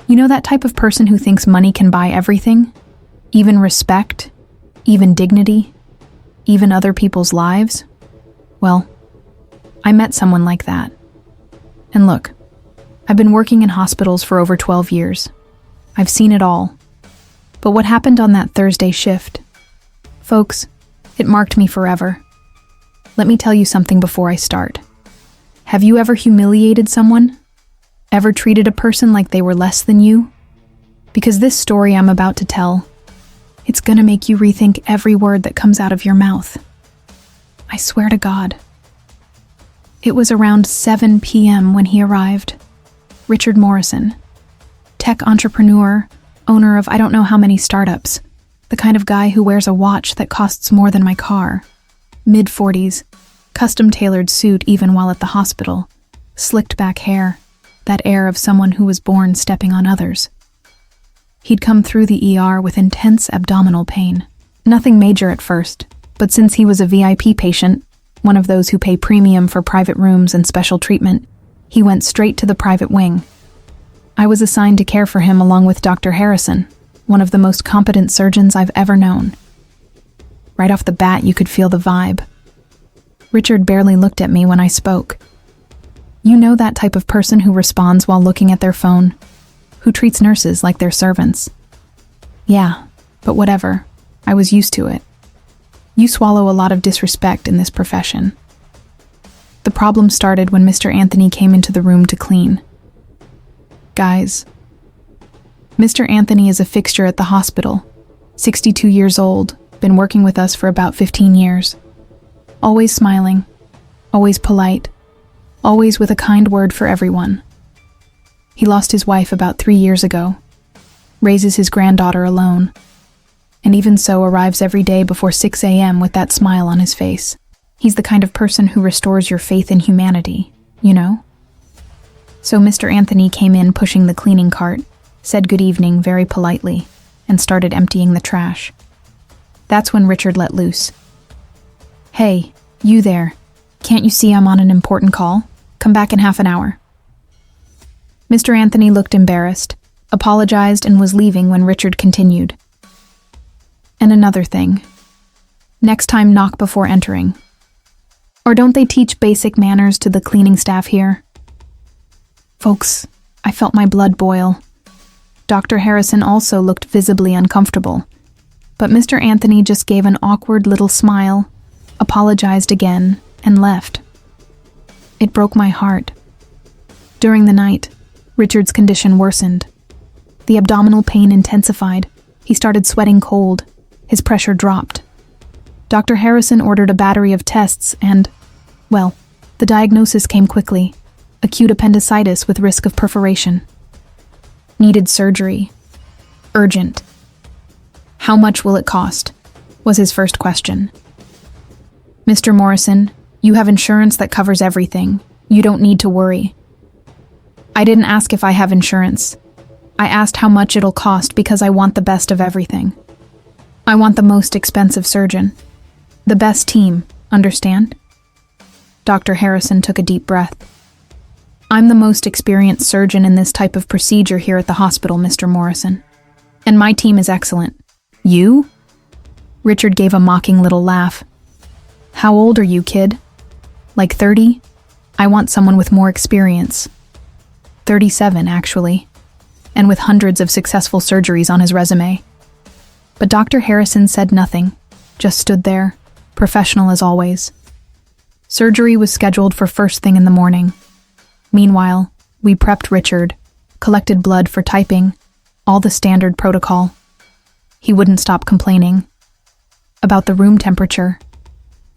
You know that type of person who thinks money can buy everything? Even respect? Even dignity? Even other people's lives? Well, I met someone like that. And look, I've been working in hospitals for over 12 years. I've seen it all. But what happened on that Thursday shift? Folks, it marked me forever. Let me tell you something before I start. Have you ever humiliated someone? Ever treated a person like they were less than you? Because this story I'm about to tell, it's gonna make you rethink every word that comes out of your mouth. I swear to God. It was around 7 p.m. when he arrived. Richard Morrison, tech entrepreneur, owner of I don't know how many startups, the kind of guy who wears a watch that costs more than my car, mid-40s, custom-tailored suit even while at the hospital, slicked back hair, that air of someone who was born stepping on others. He'd come through the ER with intense abdominal pain. Nothing major at first, but since he was a VIP patient, one of those who pay premium for private rooms and special treatment, he went straight to the private wing. I was assigned to care for him along with Dr. Harrison, one of the most competent surgeons I've ever known. Right off the bat, you could feel the vibe. Richard barely looked at me when I spoke. You know that type of person who responds while looking at their phone, who treats nurses like they're servants. Yeah, but whatever. I was used to it. You swallow a lot of disrespect in this profession. The problem started when Mr. Anthony came into the room to clean. Guys, Mr. Anthony is a fixture at the hospital, 62 years old, been working with us for about 15 years. Always smiling, always polite, always with a kind word for everyone. He lost his wife about 3 years ago, raises his granddaughter alone, and even so arrives every day before 6 a.m. with that smile on his face. He's the kind of person who restores your faith in humanity, you know? So Mr. Anthony came in pushing the cleaning cart, said good evening very politely, and started emptying the trash. That's when Richard let loose. Hey, you there. Can't you see I'm on an important call? Come back in half an hour. Mr. Anthony looked embarrassed, apologized, and was leaving when Richard continued. And another thing. Next time, knock before entering. Or don't they teach basic manners to the cleaning staff here? Folks, I felt my blood boil. Dr. Harrison also looked visibly uncomfortable, but Mr. Anthony just gave an awkward little smile, apologized again, and left. It broke my heart. During the night, Richard's condition worsened. The abdominal pain intensified. He started sweating cold. His pressure dropped. Dr. Harrison ordered a battery of tests and, well, the diagnosis came quickly. Acute appendicitis with risk of perforation. Needed surgery. Urgent. How much will it cost? Was his first question. Mr. Morrison, you have insurance that covers everything. You don't need to worry. I didn't ask if I have insurance. I asked how much it'll cost because I want the best of everything. I want the most expensive surgeon. The best team, understand? Dr. Harrison took a deep breath. I'm the most experienced surgeon in this type of procedure here at the hospital, Mr. Morrison. And my team is excellent. You? Richard gave a mocking little laugh. How old are you, kid? Like 30? I want someone with more experience. 37, actually. And with hundreds of successful surgeries on his resume. But Dr. Harrison said nothing, just stood there, professional as always. Surgery was scheduled for first thing in the morning. Meanwhile, we prepped Richard, collected blood for typing, all the standard protocol. He wouldn't stop complaining. About the room temperature,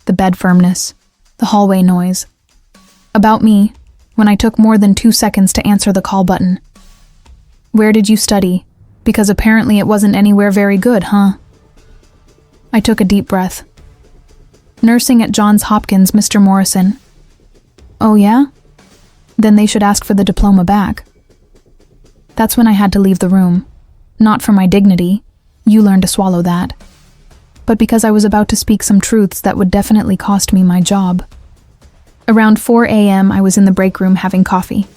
the bed firmness, the hallway noise. About me, when I took more than 2 seconds to answer the call button. Where did you study? Because apparently it wasn't anywhere very good, huh? I took a deep breath. Nursing at Johns Hopkins, Mr. Morrison. Oh yeah? Then they should ask for the diploma back. That's when I had to leave the room. Not for my dignity. You learned to swallow that. But because I was about to speak some truths that would definitely cost me my job. Around 4 a.m. I was in the break room having coffee.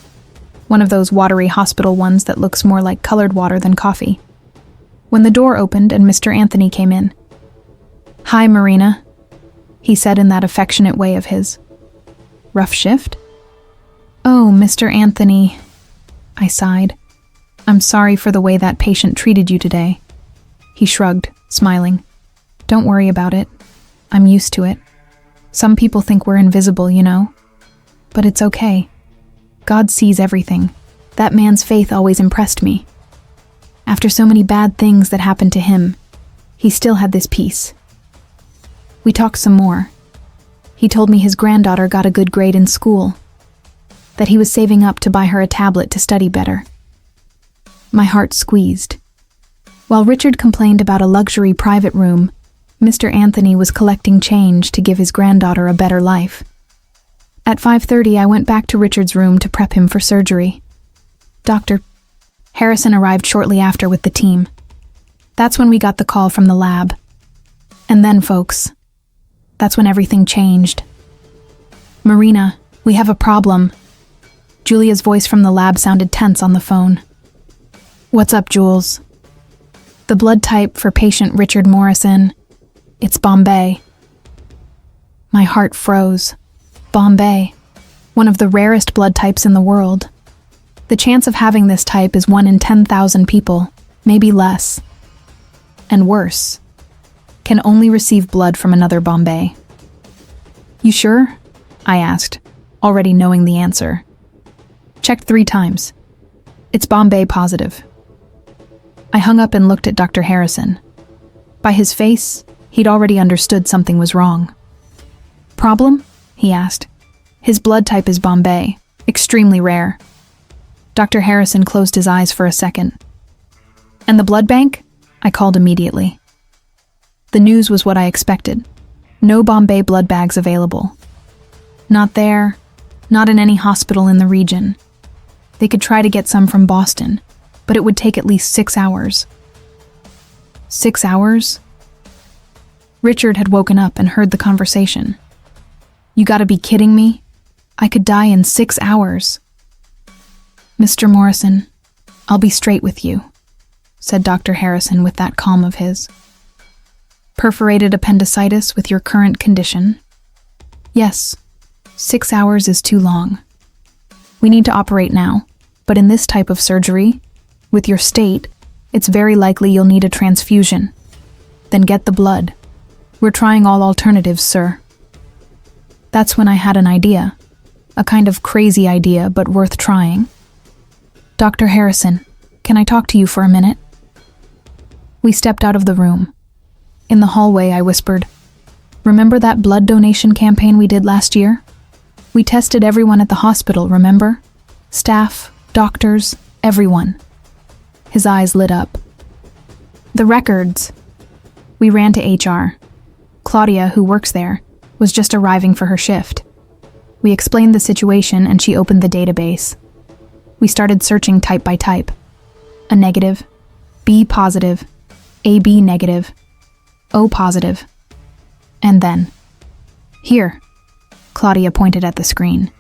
one of those watery hospital ones that looks more like colored water than coffee. When the door opened and Mr. Anthony came in. "Hi, Marina," he said in that affectionate way of his. "Rough shift?" "Oh, Mr. Anthony," I sighed. "I'm sorry for the way that patient treated you today." He shrugged, smiling. "Don't worry about it. I'm used to it. Some people think we're invisible, you know. But it's okay. God sees everything. That man's faith always impressed me. After so many bad things that happened to him, he still had this peace." We talked some more. He told me his granddaughter got a good grade in school, that he was saving up to buy her a tablet to study better. My heart squeezed. While Richard complained about a luxury private room, Mr. Anthony was collecting change to give his granddaughter a better life. At 5:30, I went back to Richard's room to prep him for surgery. Dr. Harrison arrived shortly after with the team. That's when we got the call from the lab. And then, folks, that's when everything changed. "Marina, we have a problem." Julia's voice from the lab sounded tense on the phone. "What's up, Jules?" "The blood type for patient Richard Morrison. It's Bombay." My heart froze. Bombay, one of the rarest blood types in the world. The chance of having this type is 1 in 10,000 people, maybe less. And worse, can only receive blood from another Bombay. "You sure?" I asked, already knowing the answer. "Checked 3 times. It's Bombay positive." I hung up and looked at Dr. Harrison. By his face, he'd already understood something was wrong. "Problem?" he asked. "His blood type is Bombay, extremely rare." Dr. Harrison closed his eyes for a second. "And the blood bank?" I called immediately. The news was what I expected. No Bombay blood bags available. Not there, not in any hospital in the region. They could try to get some from Boston, but it would take at least 6 hours. 6 hours? Richard had woken up and heard the conversation. "You gotta be kidding me? I could die in 6 hours." "Mr. Morrison, I'll be straight with you," said Dr. Harrison with that calm of his. "Perforated appendicitis with your current condition? Yes, 6 hours is too long. We need to operate now, but in this type of surgery, with your state, it's very likely you'll need a transfusion. Then get the blood. We're trying all alternatives, sir." That's when I had an idea. A kind of crazy idea, but worth trying. "Dr. Harrison, can I talk to you for a minute?" We stepped out of the room. In the hallway, I whispered, "Remember that blood donation campaign we did last year? We tested everyone at the hospital, remember? Staff, doctors, everyone." His eyes lit up. "The records." We ran to HR. Claudia, who works there, was just arriving for her shift. We explained the situation and she opened the database. We started searching type by type. A negative, B positive, AB negative, O positive. And then, here, Claudia pointed at the screen.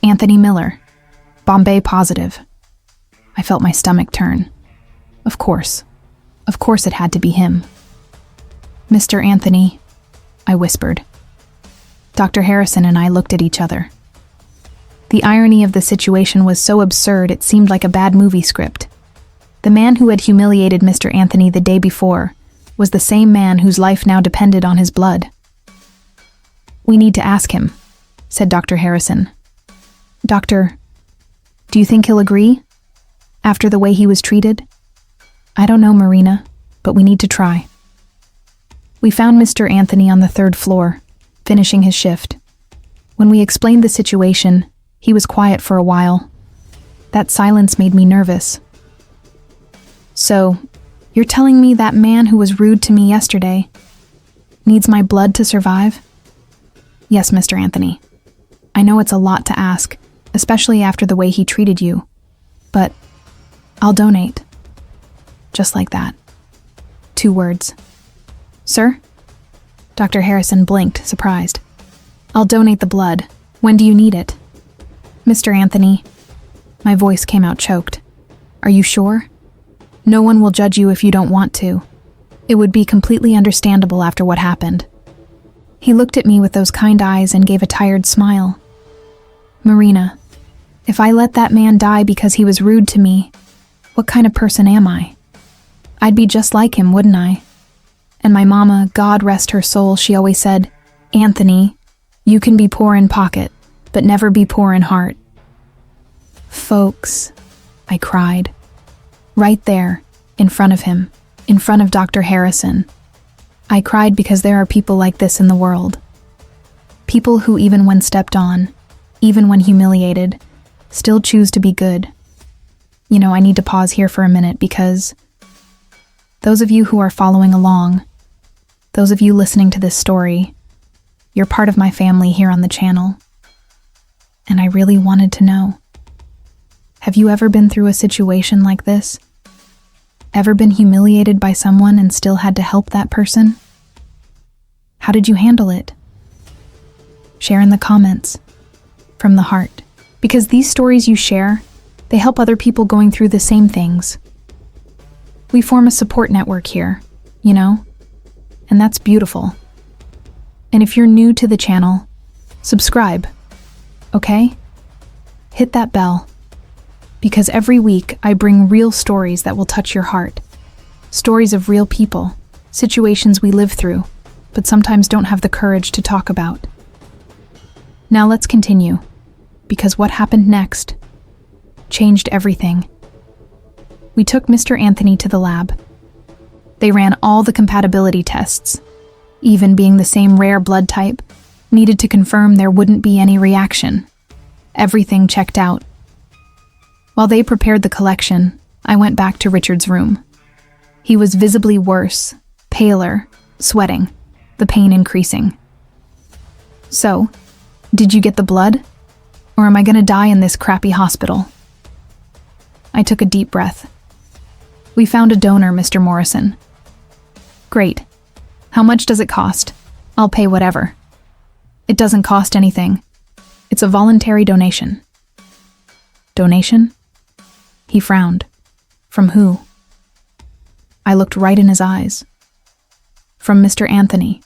Anthony Miller, Bombay positive. I felt my stomach turn. Of course it had to be him. "Mr. Anthony," I whispered. Dr. Harrison and I looked at each other. The irony of the situation was so absurd it seemed like a bad movie script. The man who had humiliated Mr. Anthony the day before was the same man whose life now depended on his blood. "We need to ask him," said Dr. Harrison. "Doctor, do you think he'll agree? After the way he was treated?" "I don't know, Marina, but we need to try." We found Mr. Anthony on the 3rd floor, finishing his shift. When we explained the situation, he was quiet for a while. That silence made me nervous. "So, you're telling me that man who was rude to me yesterday needs my blood to survive?" "Yes, Mr. Anthony. I know it's a lot to ask, especially after the way he treated you, but I'll donate." Just like that. 2 words. "Sir?" Dr. Harrison blinked, surprised. "I'll donate the blood. When do you need it?" "Mr. Anthony, My voice came out choked. Are you sure? No one will judge you if you don't want to. It would be completely understandable after what happened. He looked at me with those kind eyes and gave a tired smile. Marina, if I let that man die because he was rude to me, what kind of person am I? I'd be just like him, wouldn't I? And my mama, God rest her soul, she always said, Anthony, you can be poor in pocket, but never be poor in heart. Folks, I cried. Right there, in front of him, in front of Dr. Harrison. I cried because there are people like this in the world. People who, even when stepped on, even when humiliated, still choose to be good. You know, I need to pause here for a minute because those of you who are following along, those of you listening to this story, you're part of my family here on the channel. And I really wanted to know. Have you ever been through a situation like this? Ever been humiliated by someone and still had to help that person? How did you handle it? Share in the comments. From the heart. Because these stories you share, they help other people going through the same things. We form a support network here, you know? And that's beautiful. And if you're new to the channel, subscribe, okay? Hit that bell. Because every week I bring real stories that will touch your heart. Stories of real people, situations we live through, but sometimes don't have the courage to talk about. Now let's continue, because what happened next changed everything. We took Mr. Anthony to the lab. They ran all the compatibility tests, even being the same rare blood type, needed to confirm there wouldn't be any reaction. Everything checked out. While they prepared the collection, I went back to Richard's room. He was visibly worse, paler, sweating, the pain increasing. So, did you get the blood? Or am I gonna die in this crappy hospital? I took a deep breath. We found a donor, Mr. Morrison. Great. How much does it cost? I'll pay whatever. It doesn't cost anything. It's a voluntary donation. Donation? He frowned. From who? I looked right in his eyes. From Mr. Anthony,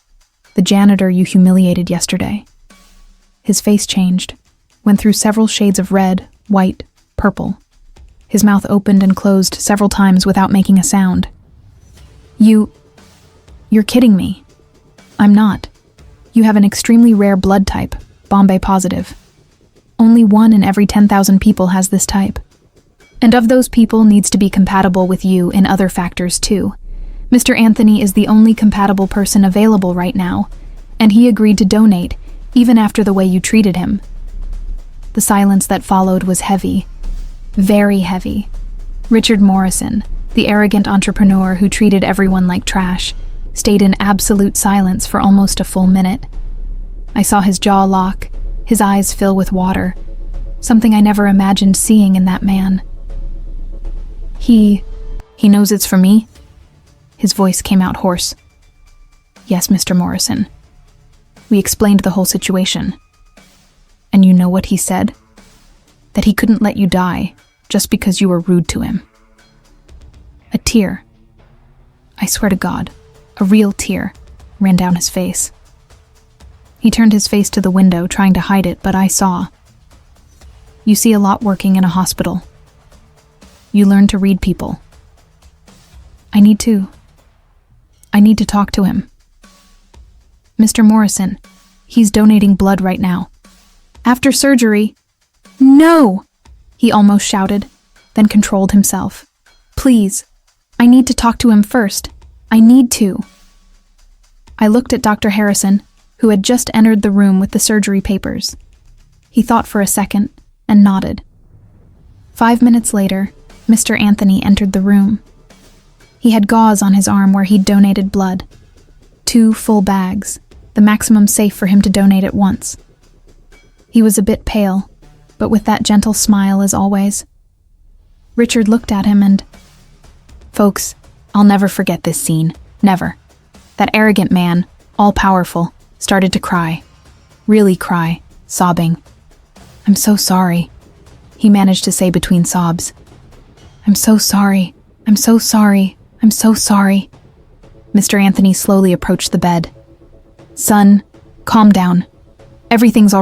the janitor you humiliated yesterday. His face changed, went through several shades of red, white, purple. His mouth opened and closed several times without making a sound. You're kidding me. I'm not. You have an extremely rare blood type, Bombay positive. Only 1 in every 10,000 people has this type. And of those people needs to be compatible with you in other factors too. Mr. Anthony is the only compatible person available right now, and he agreed to donate, even after the way you treated him. The silence that followed was heavy. Very heavy. Richard Morrison, the arrogant entrepreneur who treated everyone like trash, stayed in absolute silence for almost a full minute. I saw his jaw lock, his eyes fill with water, something I never imagined seeing in that man. He knows it's for me? His voice came out hoarse. Yes, Mr. Morrison. We explained the whole situation. And you know what he said? That he couldn't let you die just because you were rude to him. A tear. I swear to God, a real tear ran down his face. He turned his face to the window, trying to hide it, but I saw. You see a lot working in a hospital. You learn to read people. I need to talk to him. Mr. Morrison, he's donating blood right now. After surgery. No! He almost shouted, then controlled himself. Please, I need to talk to him first. I need to. I looked at Dr. Harrison, who had just entered the room with the surgery papers. He thought for a second and nodded. 5 minutes later, Mr. Anthony entered the room. He had gauze on his arm where he'd donated blood. 2 full bags, the maximum safe for him to donate at once. He was a bit pale, but with that gentle smile as always. Richard looked at him and... Folks, I'll never forget this scene. Never. That arrogant man, all-powerful, started to cry. Really cry, sobbing. I'm so sorry. he managed to say between sobs. "I'm so sorry. I'm so sorry. I'm so sorry." Mr. Anthony slowly approached the bed. "Son, calm down. Everything's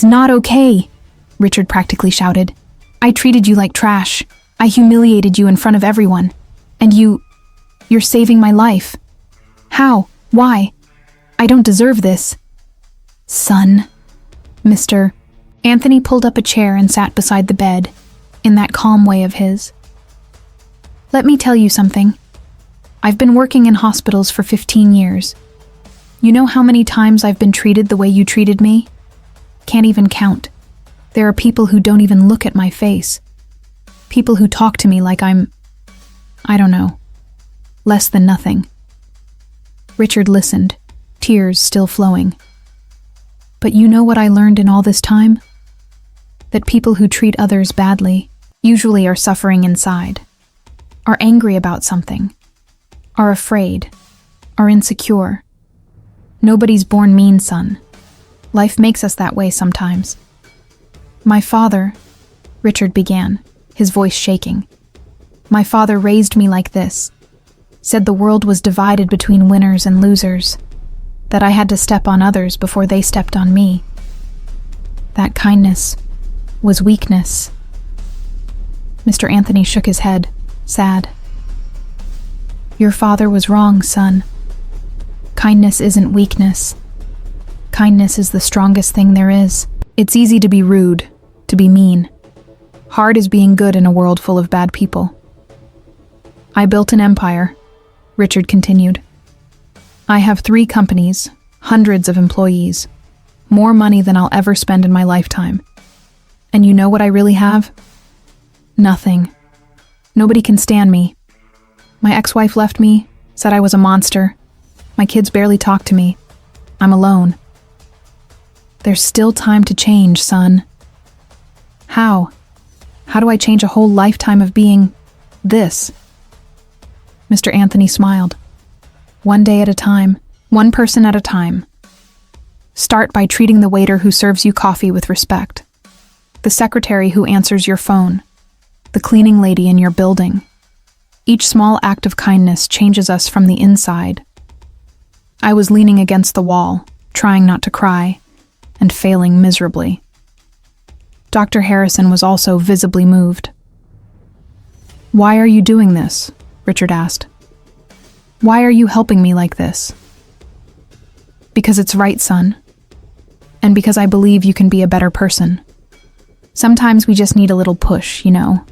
not okay," Richard practically shouted. "I treated you like trash. I humiliated you in front of everyone. And you're saving my life. How? Why? I don't deserve this." "Son." Mr. Anthony pulled up a chair and sat beside the bed, in that calm way of his. "Let me tell you something. I've been working in hospitals for 15 years. You know how many times I've been treated the way you treated me? Can't even count. There are people who don't even look at my face. People who talk to me like I don't know, less than nothing." Richard listened, tears still flowing. "But you know what I learned in all this time? That people who treat others badly usually are suffering inside, are angry about something, are afraid, are insecure. Nobody's born mean, son. Life makes us that way sometimes. My father," Richard began, his voice shaking. "My father raised me like this, said the world was divided between winners and losers, that I had to step on others before they stepped on me. That kindness was weakness." Mr. Anthony shook his head, sad. "Your father was wrong, son. Kindness isn't weakness. Kindness is the strongest thing there is. It's easy to be rude, to be mean. Hard is being good in a world full of bad people. I built an empire," Richard continued. "I have 3 companies, hundreds of employees, more money than I'll ever spend in my lifetime. And you know what I really have? Nothing. Nobody can stand me. My ex-wife left me, said I was a monster. My kids barely talk to me. I'm alone. There's still time to change, son." "How? How do I change a whole lifetime of being this?" Mr. Anthony smiled. "One day at a time, one person at a time. Start by treating the waiter who serves you coffee with respect, the secretary who answers your phone, the cleaning lady in your building. Each small act of kindness changes us from the inside." I was leaning against the wall, trying not to cry, and failing miserably. Dr. Harrison was also visibly moved. "Why are you doing this?" Richard asked. "Why are you helping me like this?" "Because it's right, son. And because I believe you can be a better person. Sometimes we just need a little push, you know.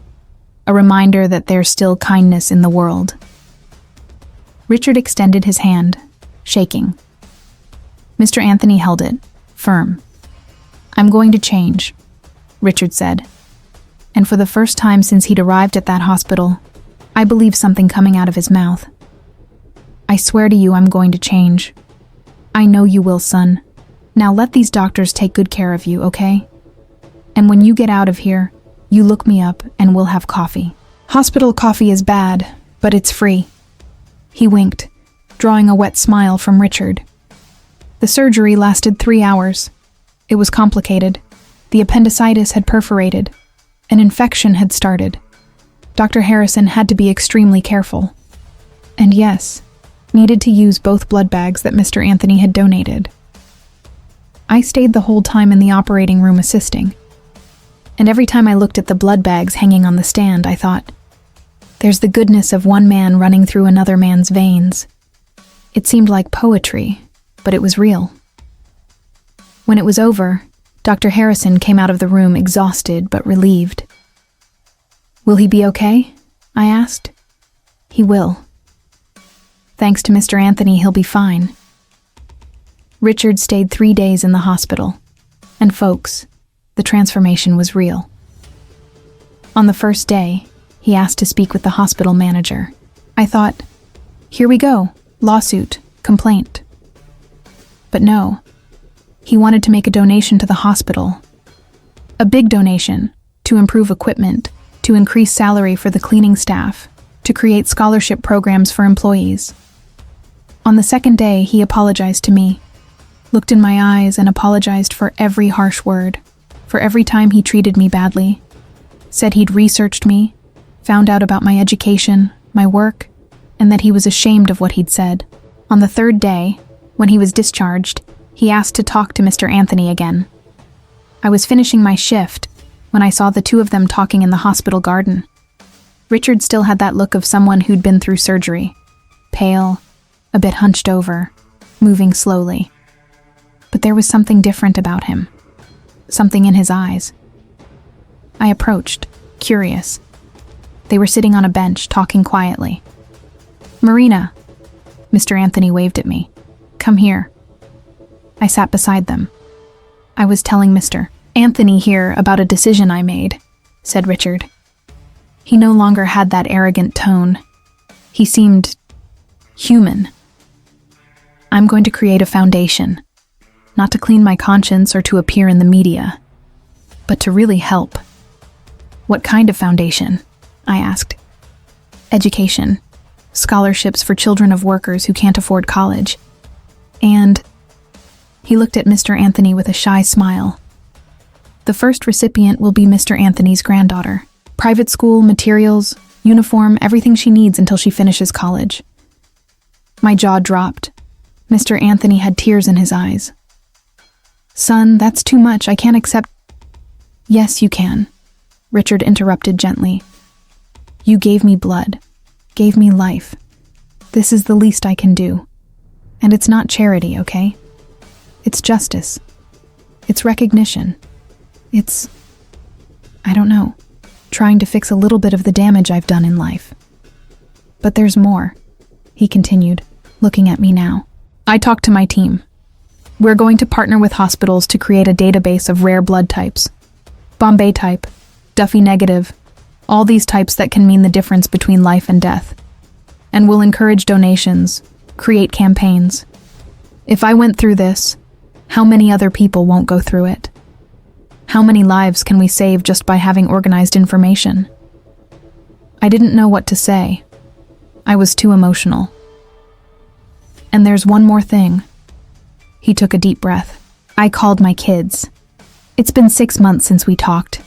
A reminder that there's still kindness in the world." Richard extended his hand, shaking. Mr. Anthony held it, firm. "I'm going to change," Richard said. And for the first time since he'd arrived at that hospital, I believed something coming out of his mouth. "I swear to you I'm going to change. I know you will, son. Now let these doctors take good care of you, okay? And when you get out of here, you look me up and we'll have coffee. Hospital coffee is bad, but it's free." He winked, drawing a wet smile from Richard. The surgery lasted 3 hours. It was complicated. The appendicitis had perforated. An infection had started. Dr. Harrison had to be extremely careful. And yes, needed to use both blood bags that Mr. Anthony had donated. I stayed the whole time in the operating room assisting. And every time I looked at the blood bags hanging on the stand, I thought, there's the goodness of one man running through another man's veins. It seemed like poetry, but it was real. When it was over, Dr. Harrison came out of the room exhausted but relieved. "Will he be okay?" I asked. "He will. Thanks to Mr. Anthony, he'll be fine." Richard stayed 3 days in the hospital. And folks, the transformation was real. On the first day, he asked to speak with the hospital manager. I thought, here we go, lawsuit, complaint. But no, he wanted to make a donation to the hospital. A big donation, to improve equipment, to increase salary for the cleaning staff, to create scholarship programs for employees. On the second day, he apologized to me, looked in my eyes and apologized for every harsh word. for every time he treated me badly, said he'd researched me, found out about my education, my work, and that he was ashamed of what he'd said. On the third day, when he was discharged, he asked to talk to Mr. Anthony again. I was finishing my shift when I saw the two of them talking in the hospital garden. Richard still had that look of someone who'd been through surgery, pale, a bit hunched over, moving slowly. But there was something different about him, something in his eyes. I approached, curious. They were sitting on a bench, talking quietly. "Marina," Mr. Anthony waved at me. "Come here." I sat beside them. "I was telling Mr. Anthony here about a decision I made," said Richard. He no longer had that arrogant tone. He seemed human. "I'm going to create a foundation, not to clean my conscience or to appear in the media, but to really help." "What kind of foundation?" I asked. "Education, scholarships for children of workers who can't afford college. And," he looked at Mr. Anthony with a shy smile, "the first recipient will be Mr. Anthony's granddaughter. Private school, materials, uniform, everything she needs until she finishes college." My jaw dropped. Mr. Anthony had tears in his eyes. "Son, that's too much. I can't accept—" "Yes, you can," Richard interrupted gently. "You gave me blood, gave me life. This is the least I can do. And it's not charity, okay? It's justice. It's recognition. It's, I don't know, trying to fix a little bit of the damage I've done in life. But there's more," he continued, looking at me now. "I talked to my team. We're going to partner with hospitals to create a database of rare blood types. Bombay type, Duffy negative, all these types that can mean the difference between life and death. And we'll encourage donations, create campaigns. If I went through this, how many other people won't go through it? How many lives can we save just by having organized information?" I didn't know what to say. I was too emotional. "And there's one more thing." He took a deep breath. "I called my kids. It's been 6 months since we talked.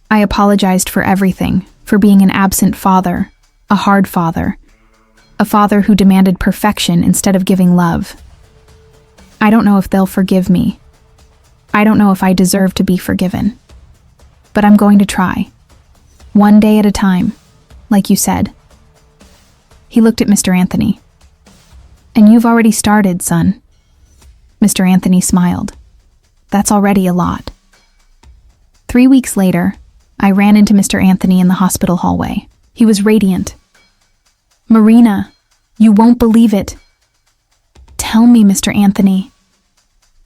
I apologized for everything, for being an absent father, a hard father, a father who demanded perfection instead of giving love. I don't know if they'll forgive me. I don't know if I deserve to be forgiven. But I'm going to try. One day at a time, like you said." He looked at Mr. Anthony. "And you've already started, son." Mr. Anthony smiled. "That's already a lot." 3 weeks later, I ran into Mr. Anthony in the hospital hallway. He was radiant. "Marina, you won't believe it." "Tell me, Mr. Anthony."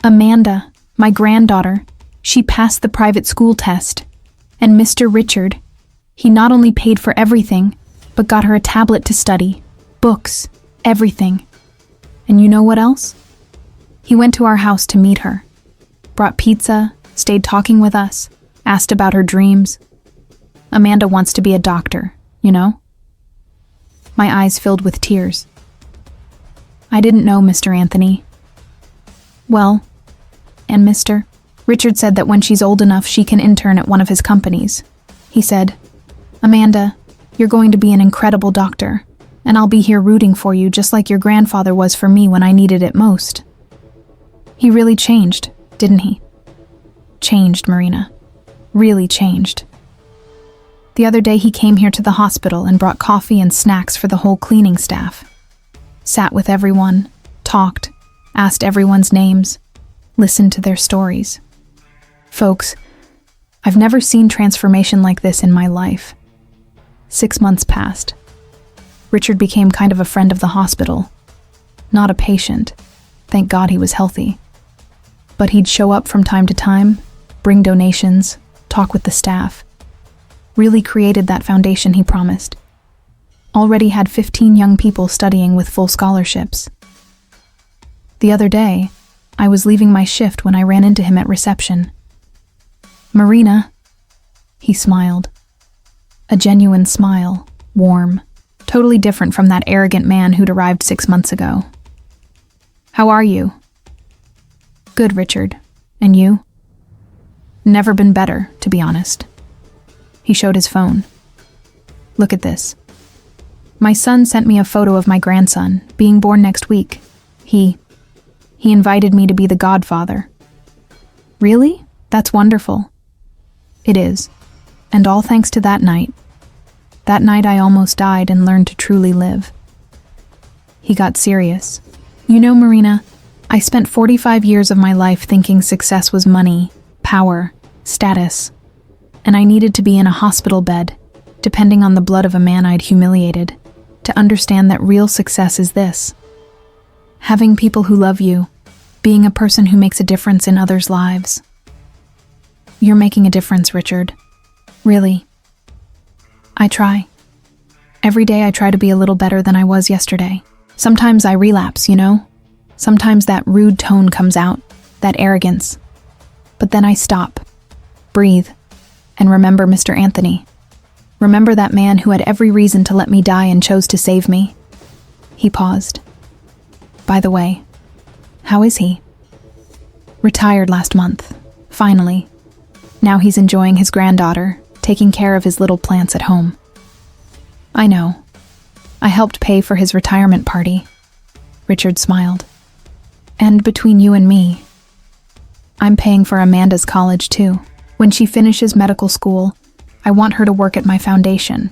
"Amanda, my granddaughter, she passed the private school test. And Mr. Richard, he not only paid for everything, but got her a tablet to study, books, everything. And you know what else? He went to our house to meet her, brought pizza, stayed talking with us, asked about her dreams. Amanda wants to be a doctor, you know?" My eyes filled with tears. "I didn't know, Mr. Anthony." "Well, and Mr. Richard said that when she's old enough, she can intern at one of his companies. He said, 'Amanda, you're going to be an incredible doctor, and I'll be here rooting for you just like your grandfather was for me when I needed it most.' He really changed, didn't he? Changed, Marina. Really changed. The other day he came here to the hospital and brought coffee and snacks for the whole cleaning staff. Sat with everyone, talked, asked everyone's names, listened to their stories. Folks, I've never seen transformation like this in my life. 6 months passed. Richard became kind of a friend of the hospital. Not a patient. Thank God he was healthy. But he'd show up from time to time, bring donations, talk with the staff. Really created that foundation he promised. Already had 15 young people studying with full scholarships. The other day, I was leaving my shift when I ran into him at reception. "Marina," he smiled. A genuine smile, warm, totally different from that arrogant man who'd arrived 6 months ago. "How are you?" "Good, Richard. And you?" Never been better, to be honest. He showed his phone. Look at this. My son sent me a photo of my grandson, being born next week. He invited me to be the godfather. Really? That's wonderful. It is. And all thanks to that night. That night I almost died and learned to truly live. He got serious. You know, Marina, I spent 45 years of my life thinking success was money, power, status, and I needed to be in a hospital bed, depending on the blood of a man I'd humiliated, to understand that real success is this: having people who love you, being a person who makes a difference in others' lives. You're making a difference, Richard. Really. I try. Every day I try to be a little better than I was yesterday. Sometimes I relapse, you know? Sometimes that rude tone comes out, that arrogance. But then I stop, breathe, and remember Mr. Anthony. Remember that man who had every reason to let me die and chose to save me. He paused. By the way, how is he? Retired last month, finally. Now he's enjoying his granddaughter, taking care of his little plants at home. I know. I helped pay for his retirement party. Richard smiled. And between you and me, I'm paying for Amanda's college too. When she finishes medical school, I want her to work at my foundation.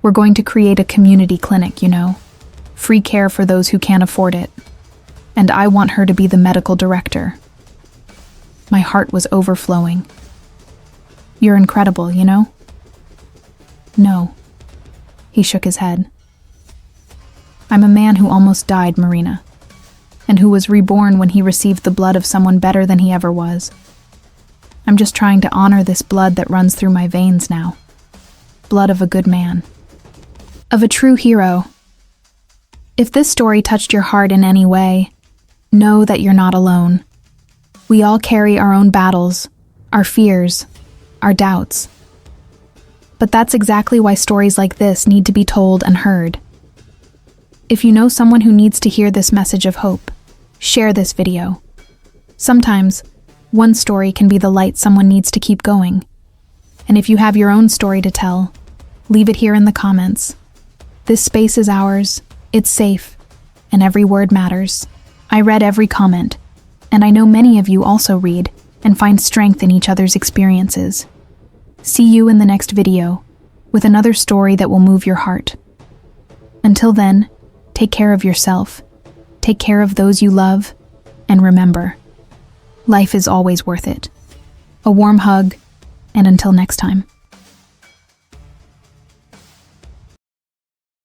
We're going to create a community clinic, you know, free care for those who can't afford it. And I want her to be the medical director. My heart was overflowing. You're incredible, you know? No. He shook his head. I'm a man who almost died, Marina, and who was reborn when he received the blood of someone better than he ever was. I'm just trying to honor this blood that runs through my veins now. Blood of a good man. Of a true hero. If this story touched your heart in any way, know that you're not alone. We all carry our own battles, our fears, our doubts. But that's exactly why stories like this need to be told and heard. If you know someone who needs to hear this message of hope, share this video. Sometimes, one story can be the light someone needs to keep going. And if you have your own story to tell, leave it here in the comments. This space is ours, it's safe, and every word matters. I read every comment, and I know many of you also read and find strength in each other's experiences. See you in the next video, with another story that will move your heart. Until then, take care of yourself, take care of those you love, and remember, life is always worth it. A warm hug, and until next time.